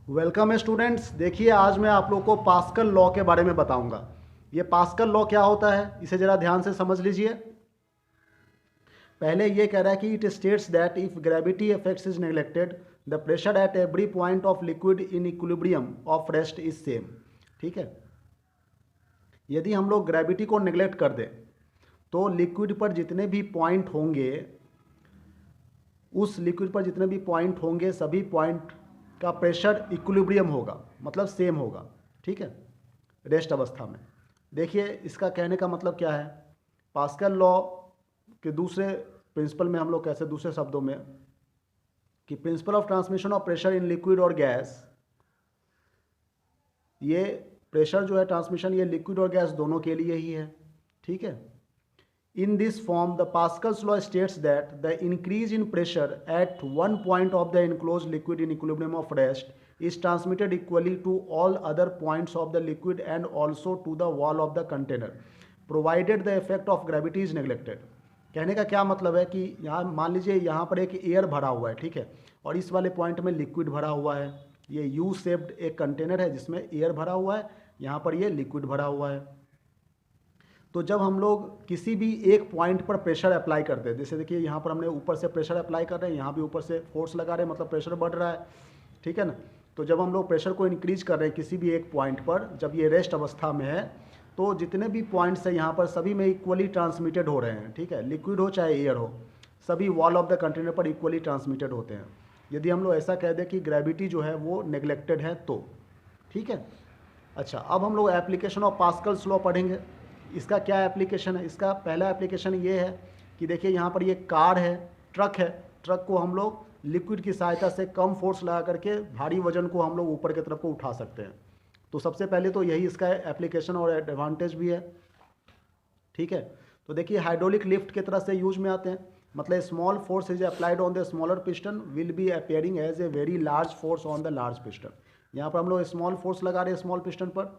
Welcome students. देखिए आज मैं आप लोग को पास्कल लॉ के बारे में बताऊंगा। ये पास्कल लॉ क्या होता है इसे ज़रा ध्यान से समझ लीजिए। पहले ये कह रहा है कि it states that if gravity effects is neglected the pressure at every point of liquid in equilibrium of rest is same. ठीक है, यदि हम लोग ग्रेविटी को नेग्लेक्ट कर दें तो लिक्विड पर जितने भी पॉइंट होंगे, उस लिक्विड पर जितने भी पॉइंट होंगे सभी पॉइंट का प्रेशर इक्विलिब्रियम होगा, मतलब सेम होगा। ठीक है, रेस्ट अवस्था में। देखिए इसका कहने का मतलब क्या है, पास्कल लॉ के दूसरे प्रिंसिपल में हम लोग कैसे, दूसरे शब्दों में कि principle of transmission of pressure in liquid और गैस, ये प्रेशर जो है ट्रांसमिशन ये लिक्विड और गैस दोनों के लिए ही है। ठीक है, in this form the Pascal's law states that the increase in pressure at one point of the enclosed liquid in equilibrium of rest is transmitted equally to all other points of the liquid and also to the wall of the container provided the effect of gravity is neglected। कहने का क्या मतलब है कि यहाँ मान लीजिए यहाँ पर एक एयर भरा हुआ है, ठीक है, और इस वाले पॉइंट में लिक्विड भरा हुआ है। ये यू शेप्ड एक कंटेनर है जिसमें एयर भरा हुआ है, यहाँ पर ये लिक्विड भरा हुआ है। तो जब हम लोग किसी भी एक पॉइंट पर प्रेशर अप्लाई करते हैं, जैसे देखिए यहाँ पर हमने ऊपर से प्रेशर अप्लाई कर रहे हैं, यहाँ भी ऊपर से फोर्स लगा रहे हैं, मतलब प्रेशर बढ़ रहा है। ठीक है ना, तो जब हम लोग प्रेशर को इंक्रीज कर रहे हैं किसी भी एक पॉइंट पर, जब ये रेस्ट अवस्था में है, तो जितने भी पॉइंट्स हैं यहाँ पर सभी में इक्वली ट्रांसमिटेड हो रहे हैं। ठीक है, लिक्विड हो चाहे एयर हो, सभी वॉल ऑफ द कंटेनर पर इक्वली ट्रांसमिटेड होते हैं। यदि हम लोग ऐसा कह दें कि ग्रेविटी जो है वो नेग्लेक्टेड है तो। ठीक है, अच्छा अब हम लोग एप्लीकेशन ऑफ पास्कल्स लॉ पढ़ेंगे। इसका क्या एप्लीकेशन है, इसका पहला एप्लीकेशन ये है कि देखिए यहाँ पर ये कार है, ट्रक है, ट्रक को हम लोग लिक्विड की सहायता से कम फोर्स लगा करके भारी वजन को हम लोग ऊपर की तरफ को उठा सकते हैं। तो सबसे पहले तो यही इसका एप्लीकेशन और एडवांटेज भी है। ठीक है, तो देखिए हाइड्रोलिक लिफ्ट की तरह से यूज में आते हैं, मतलब small force is applied on the smaller piston will be appearing as a very large force on the large piston. यहाँ पर हम लोग स्मॉल फोर्स लगा रहे हैं स्मॉल पिस्टन पर,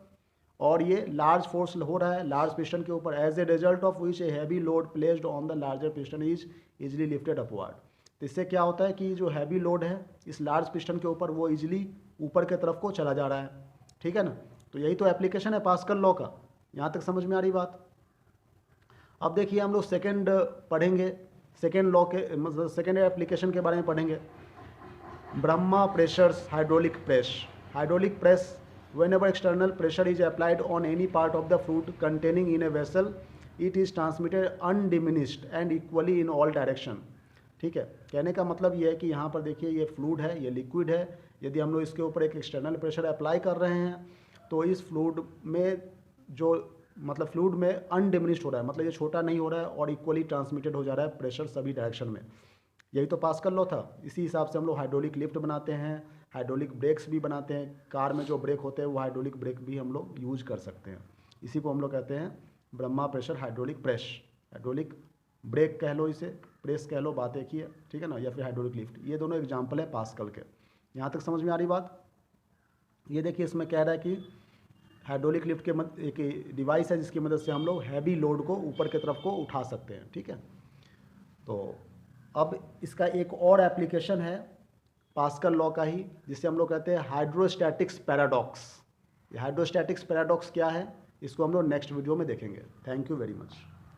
और ये लार्ज फोर्स हो रहा है लार्ज पिस्टन के ऊपर, as a result of which a heavy load placed on the larger piston is easily lifted upward. तो इससे क्या होता है कि जो हैवी लोड है इस लार्ज पिस्टन के ऊपर वो इजिली ऊपर के तरफ को चला जा रहा है। ठीक है ना, तो यही तो एप्लीकेशन है पास्कल लॉ का। यहाँ तक समझ में आ रही बात। अब देखिए हम लोग सेकेंड पढ़ेंगे, सेकेंड लॉ के मतलब सेकेंड एप्लीकेशन के बारे में पढ़ेंगे। Brahma pressures hydraulic press. Hydraulic press whenever external pressure is applied on any part of the fluid containing in a vessel it is transmitted undiminished and equally in all direction। ठीक है, कहने का मतलब ये है कि यहाँ पर देखिए ये फ्लूइड है, ये लिक्विड है, यदि हम लोग इसके ऊपर एक एक्सटर्नल प्रेशर अप्लाई कर रहे हैं तो इस फ्लूइड में जो मतलब फ्लूइड में अनडिमिनिश्ड हो रहा है, मतलब ये छोटा नहीं हो रहा है और इक्वली ट्रांसमिटेड हो जा रहा है प्रेशर सभी डायरेक्शन में। यही तो पास्कल लॉ था। इसी हिसाब से हम लोग हाइड्रोलिक लिफ्ट बनाते हैं, हाइड्रोलिक ब्रेक्स भी बनाते हैं, कार में जो ब्रेक होते हैं वो हाइड्रोलिक ब्रेक भी हम लोग यूज कर सकते हैं। इसी को हम लोग कहते हैं Brahma pressure hydraulic press. Hydraulic brake कह लो, इसे प्रेस कह लो, बात एक ही है। ठीक है ना, या फिर हाइड्रोलिक लिफ्ट, ये दोनों एग्जाम्पल है पास्कल के। यहाँ तक समझ में आ रही बात। ये देखिए इसमें कह रहा है कि हाइड्रोलिक लिफ्ट के एक डिवाइस है जिसकी मदद से हम लोग हैवी लोड को ऊपर की तरफ को उठा सकते हैं। ठीक है, तो अब इसका एक और एप्लीकेशन है पास्कल लॉ का ही, जिसे हम लोग कहते हैं हाइड्रोस्टैटिक्स पैराडॉक्स। ये हाइड्रोस्टैटिक्स पैराडॉक्स क्या है इसको हम लोग नेक्स्ट वीडियो में देखेंगे। Thank you very much.